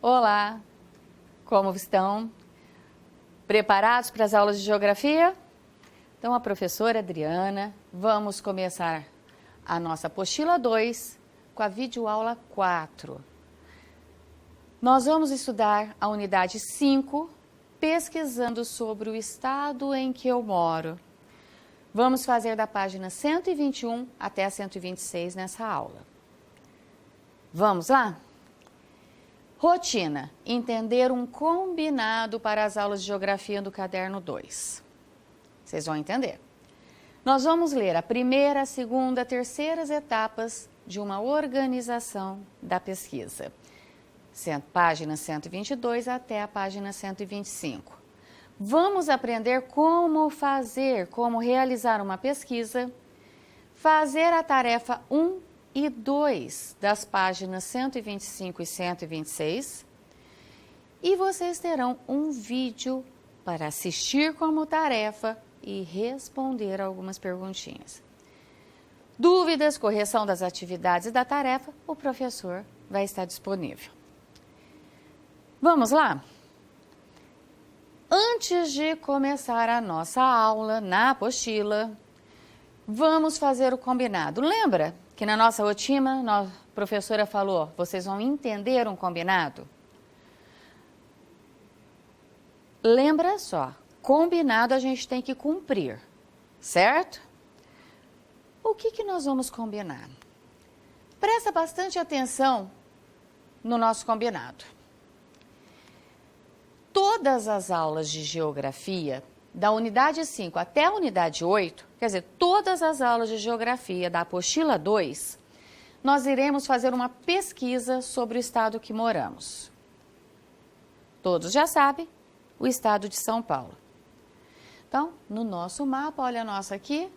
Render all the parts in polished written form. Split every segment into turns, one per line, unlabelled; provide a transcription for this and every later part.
Olá, como estão? Preparados para as aulas de geografia? Então, a professora Adriana, vamos começar a nossa apostila 2 com a videoaula 4. Nós vamos estudar a unidade 5, pesquisando sobre o estado em que eu moro. Vamos fazer da página 121 até a 126 nessa aula. Vamos lá? Rotina: entender um combinado para as aulas de geografia do caderno 2. Vocês vão entender. Nós vamos ler a primeira, a segunda, a terceira etapas de uma organização da pesquisa. Página 122 até a página 125. Vamos aprender como fazer, como realizar uma pesquisa, fazer a tarefa 1 e 2 das páginas 125 e 126. E vocês terão um vídeo para assistir como tarefa e responder algumas perguntinhas. Dúvidas, correção das atividades e da tarefa, o professor vai estar disponível. Vamos lá? Antes de começar a nossa aula na apostila, vamos fazer o combinado. Lembra que na nossa rotina, a professora falou, vocês vão entender um combinado? Lembra só, combinado a gente tem que cumprir, certo? O que nós vamos combinar? Presta bastante atenção no nosso combinado. Todas as aulas de geografia, da unidade 5 até a unidade 8, quer dizer, todas as aulas de geografia da apostila 2, nós iremos fazer uma pesquisa sobre o estado que moramos. Todos já sabem, o estado de São Paulo. Então, no nosso mapa, olha a nossa aqui,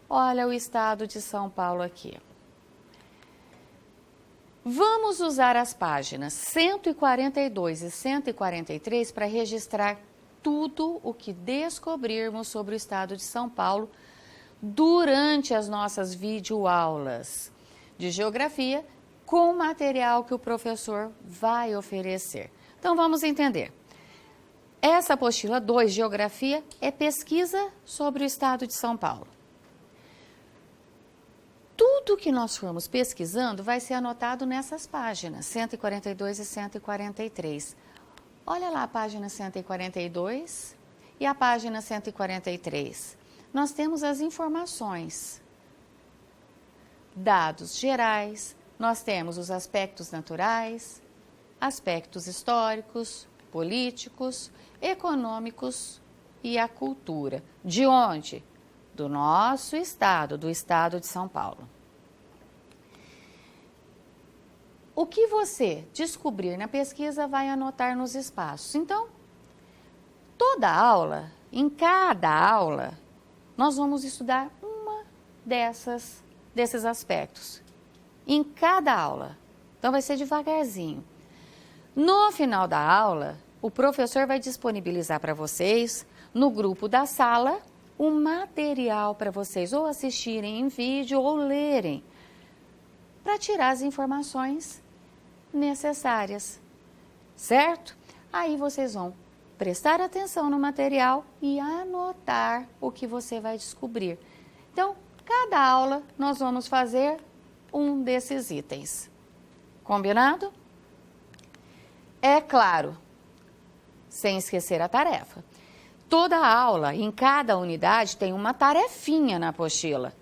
olha o estado de São Paulo aqui. Vamos usar as páginas 142 e 143 para registrar tudo o que descobrirmos sobre o estado de São Paulo durante as nossas videoaulas de geografia com o material que o professor vai oferecer. Então, vamos entender. Essa apostila 2, Geografia, é pesquisa sobre o estado de São Paulo. Tudo que nós formos pesquisando vai ser anotado nessas páginas, 142 e 143. Olha lá a página 142 e a página 143. Nós temos as informações, dados gerais, nós temos os aspectos naturais, aspectos históricos, políticos, econômicos e a cultura. De onde? Do nosso estado, do estado de São Paulo. O que você descobrir na pesquisa vai anotar nos espaços. Então, toda aula, em cada aula, nós vamos estudar uma desses aspectos. Em cada aula. Então, vai ser devagarzinho. No final da aula, o professor vai disponibilizar para vocês, no grupo da sala, o material para vocês ou assistirem em vídeo ou lerem, para tirar as informações necessárias, certo? Aí vocês vão prestar atenção no material e anotar o que você vai descobrir. Então, cada aula nós vamos fazer um desses itens. Combinado? É claro, sem esquecer a tarefa. Toda aula, em cada unidade, tem uma tarefinha na apostila.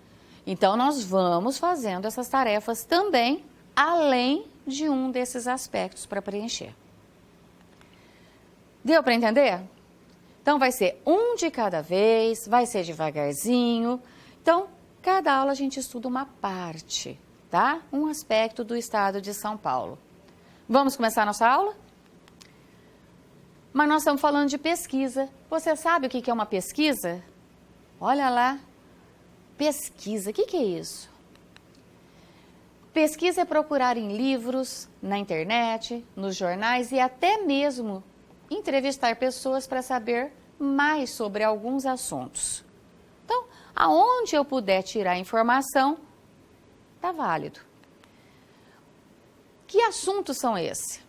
Então, nós vamos fazendo essas tarefas também, além de um desses aspectos para preencher. Deu para entender? Então, vai ser um de cada vez, vai ser devagarzinho. Então, cada aula a gente estuda uma parte, tá? Um aspecto do estado de São Paulo. Vamos começar a nossa aula? Mas nós estamos falando de pesquisa. Você sabe o que é uma pesquisa? Olha lá. Pesquisa, o que é isso? Pesquisa é procurar em livros, na internet, nos jornais e até mesmo entrevistar pessoas para saber mais sobre alguns assuntos. Então, aonde eu puder tirar informação, está válido. Que assuntos são esses?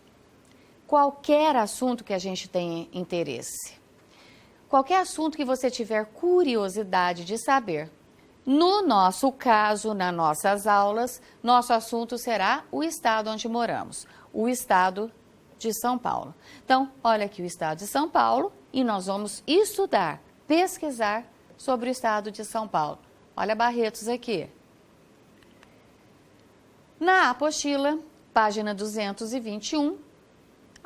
qualquer assunto que a gente tenha interesse. Qualquer assunto que você tiver curiosidade de saber. No nosso caso, nas nossas aulas, nosso assunto será o estado onde moramos, o estado de São Paulo. Então, olha aqui o estado de São Paulo e nós vamos estudar, pesquisar sobre o estado de São Paulo. Olha Barretos aqui. Na apostila, página 221,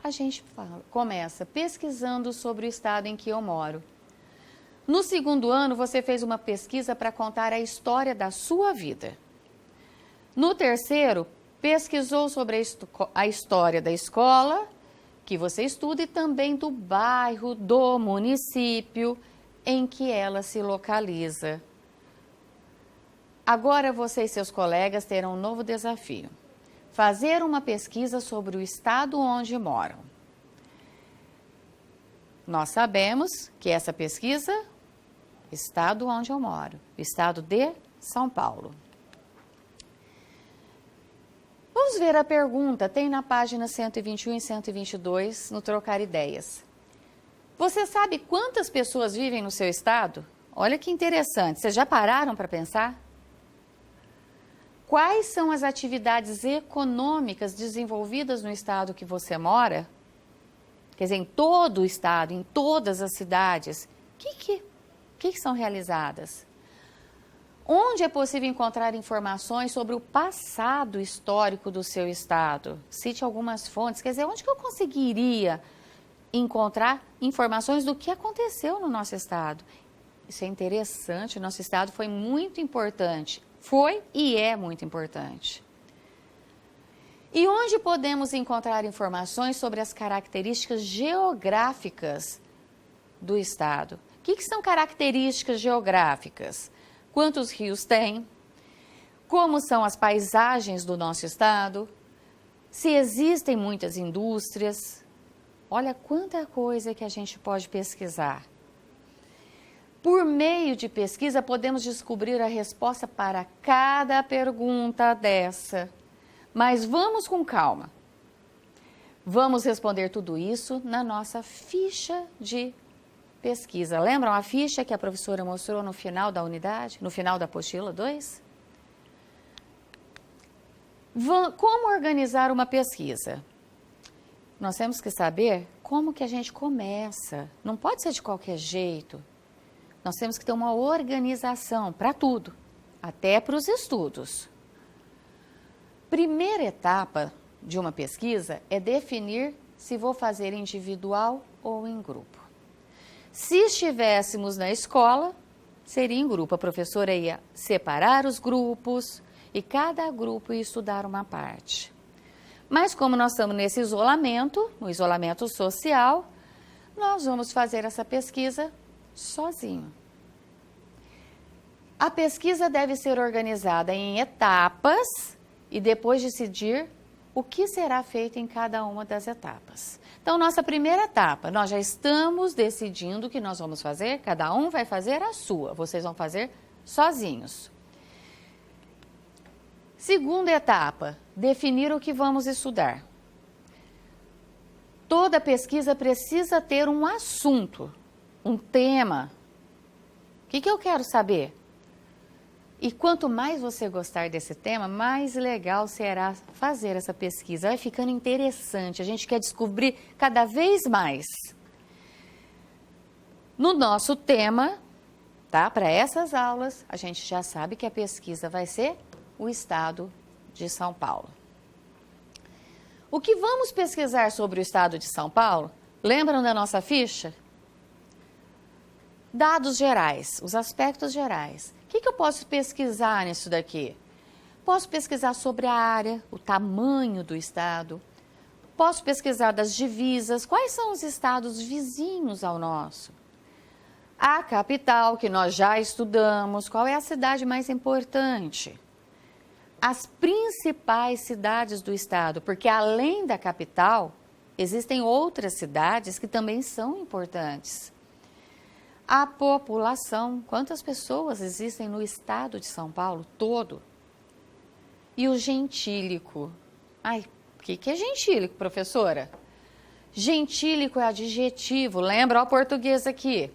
a gente começa pesquisando sobre o estado em que eu moro. No segundo ano, você fez uma pesquisa para contar a história da sua vida. No terceiro, pesquisou sobre a história da escola que você estuda e também do bairro, do município em que ela se localiza. Agora você e seus colegas terão um novo desafio. Fazer uma pesquisa sobre o estado onde moram. Nós sabemos que essa pesquisa, estado onde eu moro, estado de São Paulo. Vamos ver a pergunta, tem na página 121 e 122, no Trocar Ideias. Você sabe quantas pessoas vivem no seu estado? Olha que interessante, vocês já pararam para pensar? Quais são as atividades econômicas desenvolvidas no estado que você mora? Quer dizer, em todo o estado, em todas as cidades. O que são realizadas? Onde é possível encontrar informações sobre o passado histórico do seu estado? Cite algumas fontes. Quer dizer, onde que eu conseguiria encontrar informações do que aconteceu no nosso estado? Isso é interessante, o nosso estado foi muito importante. Foi e é muito importante. E onde podemos encontrar informações sobre as características geográficas do estado? O que são características geográficas? Quantos rios tem? Como são as paisagens do nosso estado? Se existem muitas indústrias? Olha quanta coisa que a gente pode pesquisar. Por meio de pesquisa, podemos descobrir a resposta para cada pergunta dessa. Mas vamos com calma. Vamos responder tudo isso na nossa ficha de pesquisa. Lembram a ficha que a professora mostrou no final da unidade, no final da apostila 2? Como organizar uma pesquisa? Nós temos que saber como que a gente começa. Não pode ser de qualquer jeito. Nós temos que ter uma organização para tudo, até para os estudos. Primeira etapa de uma pesquisa é definir se vou fazer individual ou em grupo. Se estivéssemos na escola, seria em grupo. A professora ia separar os grupos e cada grupo ia estudar uma parte. Mas como nós estamos nesse isolamento, no isolamento social, nós vamos fazer essa pesquisa sozinho. A pesquisa deve ser organizada em etapas e depois decidir o que será feito em cada uma das etapas. Então, nossa primeira etapa, nós já estamos decidindo o que nós vamos fazer, cada um vai fazer a sua, vocês vão fazer sozinhos. Segunda etapa, definir o que vamos estudar. Toda pesquisa precisa ter um assunto, um tema. O que eu quero saber? E quanto mais você gostar desse tema, mais legal será fazer essa pesquisa. Vai ficando interessante, a gente quer descobrir cada vez mais. No nosso tema, tá? Para essas aulas, a gente já sabe que a pesquisa vai ser o estado de São Paulo. O que vamos pesquisar sobre o estado de São Paulo? Lembram da nossa ficha? Dados gerais, os aspectos gerais. O que eu posso pesquisar nisso daqui? Posso pesquisar sobre a área, o tamanho do estado. Posso pesquisar das divisas, quais são os estados vizinhos ao nosso. A capital, que nós já estudamos, qual é a cidade mais importante. As principais cidades do estado, porque além da capital, existem outras cidades que também são importantes. A população, quantas pessoas existem no estado de São Paulo todo? E o gentílico. Ai, o que é gentílico, professora? Gentílico é adjetivo, lembra o português aqui?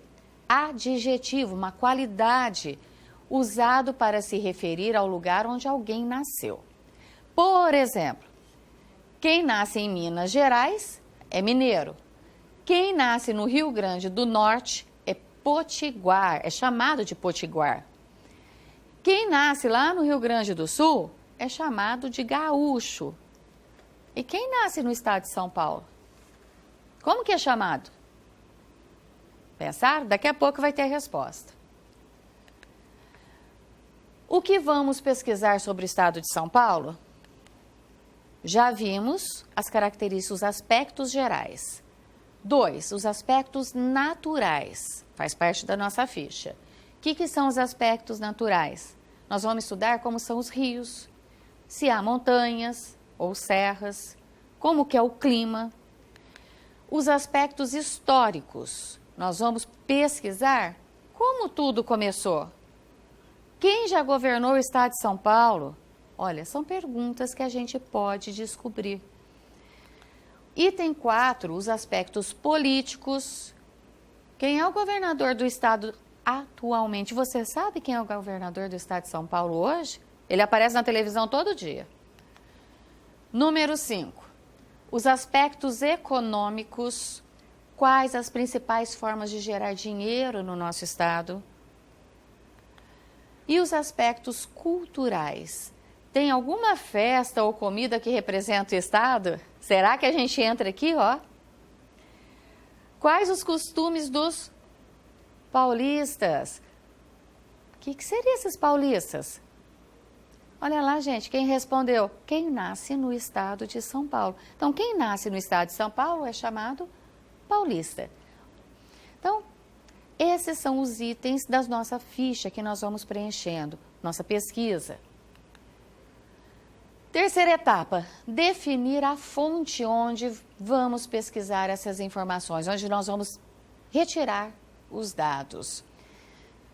Adjetivo, uma qualidade usado para se referir ao lugar onde alguém nasceu. Por exemplo, quem nasce em Minas Gerais é mineiro. Quem nasce no Rio Grande do Norte é potiguar, é chamado de potiguar. Quem nasce lá no Rio Grande do Sul é chamado de gaúcho. E quem nasce no estado de São Paulo? Como que é chamado? Pensaram? Daqui a pouco vai ter a resposta. O que vamos pesquisar sobre o estado de São Paulo? Já vimos as características, os aspectos gerais. 2, os aspectos naturais. Faz parte da nossa ficha. O que são os aspectos naturais? Nós vamos estudar como são os rios, se há montanhas ou serras, como que é o clima. Os aspectos históricos, nós vamos pesquisar como tudo começou. Quem já governou o estado de São Paulo? Olha, são perguntas que a gente pode descobrir. Item 4, os aspectos políticos. Quem é o governador do estado atualmente? Você sabe quem é o governador do estado de São Paulo hoje? Ele aparece na televisão todo dia. Número 5, os aspectos econômicos. Quais as principais formas de gerar dinheiro no nosso estado? E os aspectos culturais. Tem alguma festa ou comida que representa o estado? Será que a gente entra aqui, ó? Quais os costumes dos paulistas? O que seriam esses paulistas? Olha lá, gente, quem respondeu? Quem nasce no estado de São Paulo. Então, quem nasce no estado de São Paulo é chamado paulista. Então, esses são os itens da nossa ficha que nós vamos preenchendo, nossa pesquisa. Terceira etapa, definir a fonte onde vamos pesquisar essas informações, onde nós vamos retirar os dados.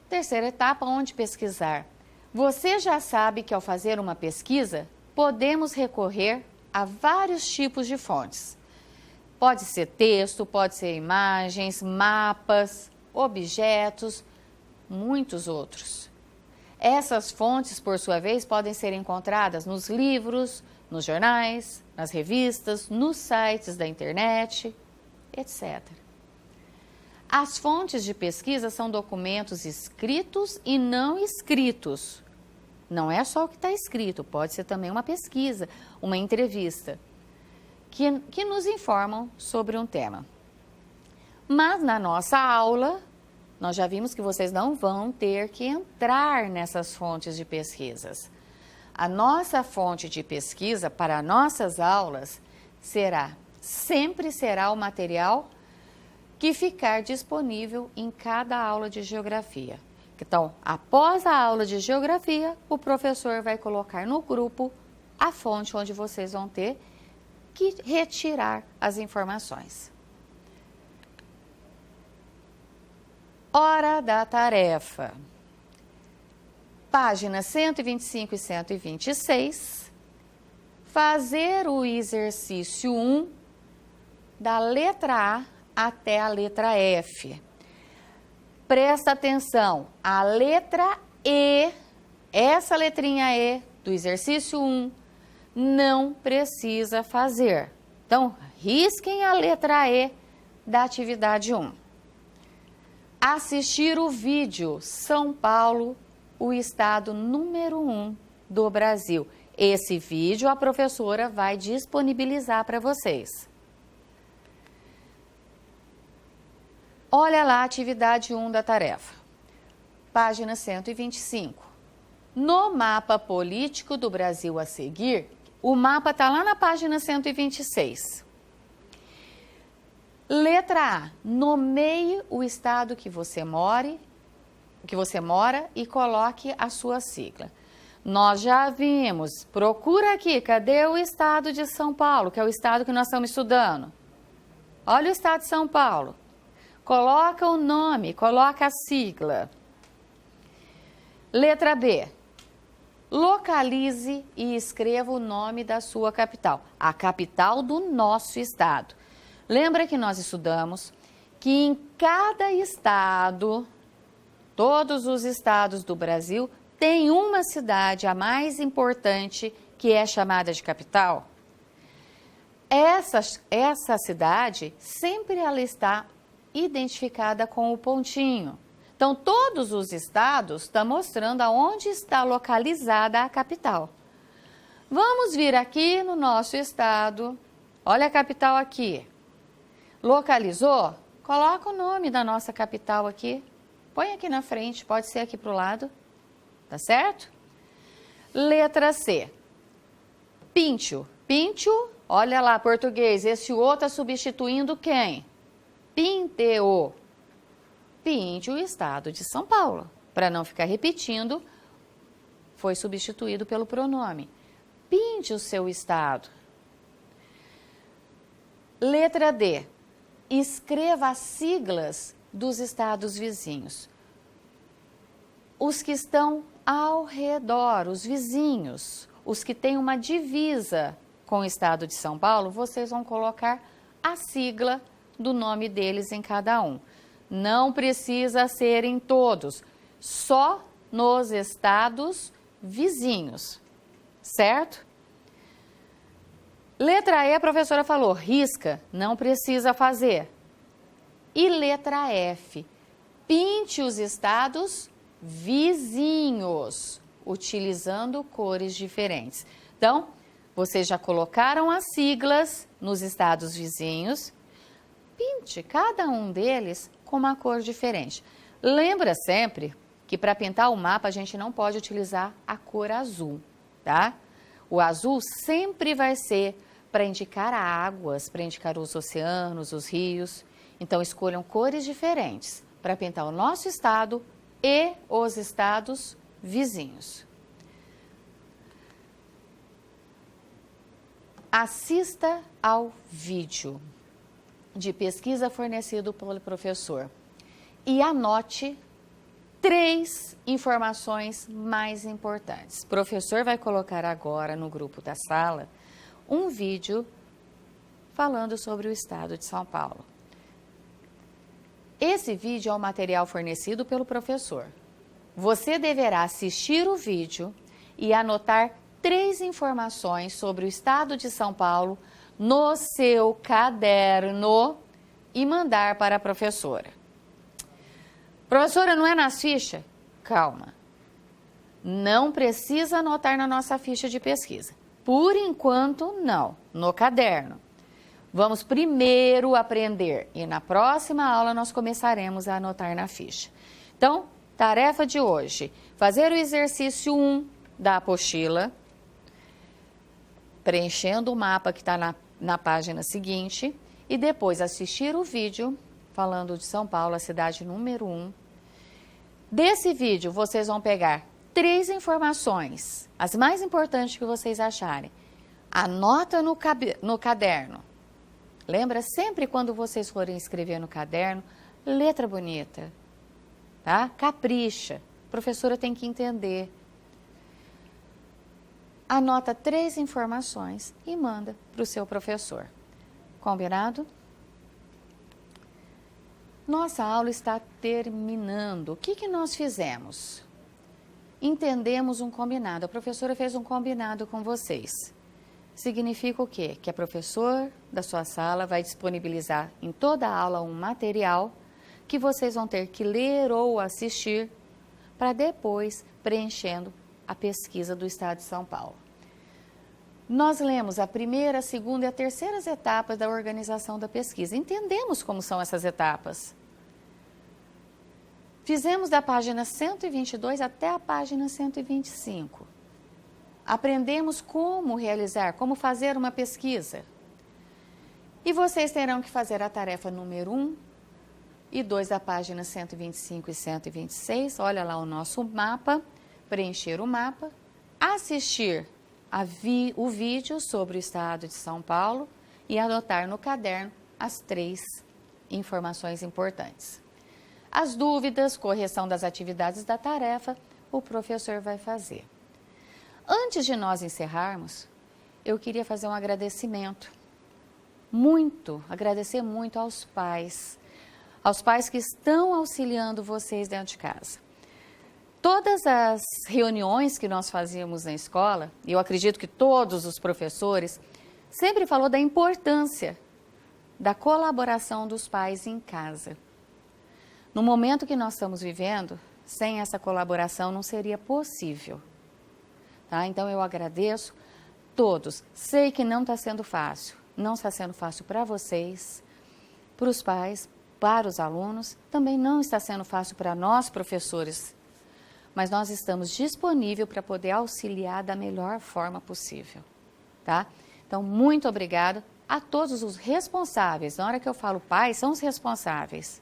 Terceira etapa, onde pesquisar. Você já sabe que ao fazer uma pesquisa, podemos recorrer a vários tipos de fontes. Pode ser texto, pode ser imagens, mapas, objetos, muitos outros. Essas fontes, por sua vez, podem ser encontradas nos livros, nos jornais, nas revistas, nos sites da internet, etc. As fontes de pesquisa são documentos escritos e não escritos. Não é só o que está escrito, pode ser também uma pesquisa, uma entrevista, que nos informam sobre um tema. Mas na nossa aula, nós já vimos que vocês não vão ter que entrar nessas fontes de pesquisas. A nossa fonte de pesquisa para nossas aulas sempre será o material que ficar disponível em cada aula de geografia. Então, após a aula de geografia, o professor vai colocar no grupo a fonte onde vocês vão ter que retirar as informações. Hora da tarefa. Páginas 125 e 126. Fazer o exercício 1 da letra A até a letra F. Presta atenção, a letra E, essa letrinha E do exercício 1, não precisa fazer. Então, risquem a letra E da atividade 1. Assistir o vídeo São Paulo, o estado número 1 do Brasil. Esse vídeo a professora vai disponibilizar para vocês. Olha lá a atividade 1 da tarefa. Página 125. No mapa político do Brasil a seguir, o mapa está lá na página 126. Letra A, nomeie o estado que você mora e coloque a sua sigla. Nós já vimos, procura aqui, cadê o estado de São Paulo, que é o estado que nós estamos estudando? Olha o estado de São Paulo. Coloca o nome, coloca a sigla. Letra B, localize e escreva o nome da sua capital, a capital do nosso estado. Lembra que nós estudamos que em cada estado, todos os estados do Brasil, tem uma cidade, a mais importante, que é chamada de capital? Essa cidade, sempre ela está identificada com o pontinho. Então, todos os estados estão mostrando aonde está localizada a capital. Vamos vir aqui no nosso estado. Olha a capital aqui. Localizou? Coloca o nome da nossa capital aqui. Põe aqui na frente, pode ser aqui para o lado. Tá certo? Letra C. Píntio. Píntio, olha lá, português. Esse O está substituindo quem? Pínteo. Píntio, o estado de São Paulo. Para não ficar repetindo, foi substituído pelo pronome. Pinte o seu estado. Letra D. Escreva as siglas dos estados vizinhos. Os que estão ao redor, os vizinhos, os que têm uma divisa com o estado de São Paulo, vocês vão colocar a sigla do nome deles em cada um. Não precisa ser em todos, só nos estados vizinhos, certo? Letra E, a professora falou, risca, não precisa fazer. E letra F, pinte os estados vizinhos, utilizando cores diferentes. Então, vocês já colocaram as siglas nos estados vizinhos, pinte cada um deles com uma cor diferente. Lembra sempre que para pintar o mapa a gente não pode utilizar a cor azul, tá? O azul sempre vai ser para indicar águas, para indicar os oceanos, os rios. Então, escolham cores diferentes para pintar o nosso estado e os estados vizinhos. Assista ao vídeo de pesquisa fornecido pelo professor e anote 3 informações mais importantes. O professor vai colocar agora no grupo da sala um vídeo falando sobre o estado de São Paulo. Esse vídeo é o material fornecido pelo professor. Você deverá assistir o vídeo e anotar 3 informações sobre o estado de São Paulo no seu caderno e mandar para a professora. Professora, não é nas fichas? Calma. Não precisa anotar na nossa ficha de pesquisa. Por enquanto, não. No caderno. Vamos primeiro aprender e na próxima aula nós começaremos a anotar na ficha. Então, tarefa de hoje, fazer o exercício 1 da apostila, preenchendo o mapa que está na página seguinte e depois assistir o vídeo falando de São Paulo, a cidade número 1. Desse vídeo, vocês vão pegar 3 informações, as mais importantes que vocês acharem. Anota no caderno. Lembra sempre quando vocês forem escrever no caderno, letra bonita, tá? Capricha. A professora tem que entender. Anota 3 informações e manda para o seu professor. Combinado? Nossa aula está terminando. O que nós fizemos? Entendemos um combinado. A professora fez um combinado com vocês. Significa o quê? Que a professora da sua sala vai disponibilizar em toda a aula um material que vocês vão ter que ler ou assistir para depois preenchendo a pesquisa do Estado de São Paulo. Nós lemos a primeira, a segunda e a terceira etapas da organização da pesquisa. Entendemos como são essas etapas. Fizemos da página 122 até a página 125. Aprendemos como realizar, como fazer uma pesquisa. E vocês terão que fazer a tarefa número 1 e 2 da página 125 e 126. Olha lá o nosso mapa, preencher o mapa, assistir o vídeo sobre o estado de São Paulo e anotar no caderno as 3 informações importantes. As dúvidas, correção das atividades da tarefa, o professor vai fazer. Antes de nós encerrarmos, eu queria fazer um agradecimento. agradecer muito aos pais que estão auxiliando vocês dentro de casa. Todas as reuniões que nós fazíamos na escola, e eu acredito que todos os professores, sempre falou da importância da colaboração dos pais em casa. No momento que nós estamos vivendo, sem essa colaboração não seria possível. Tá? Então eu agradeço todos. Sei que não está sendo fácil. Não está sendo fácil para vocês, para os pais, para os alunos. Também não está sendo fácil para nós, professores. Mas nós estamos disponíveis para poder auxiliar da melhor forma possível. Tá? Então, muito obrigada a todos os responsáveis. Na hora que eu falo pai, são os responsáveis.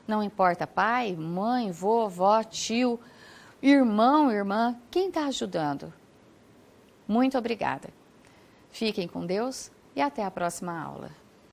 Não importa pai, mãe, vovó, tio, irmão, irmã, quem está ajudando? Muito obrigada. Fiquem com Deus e até a próxima aula.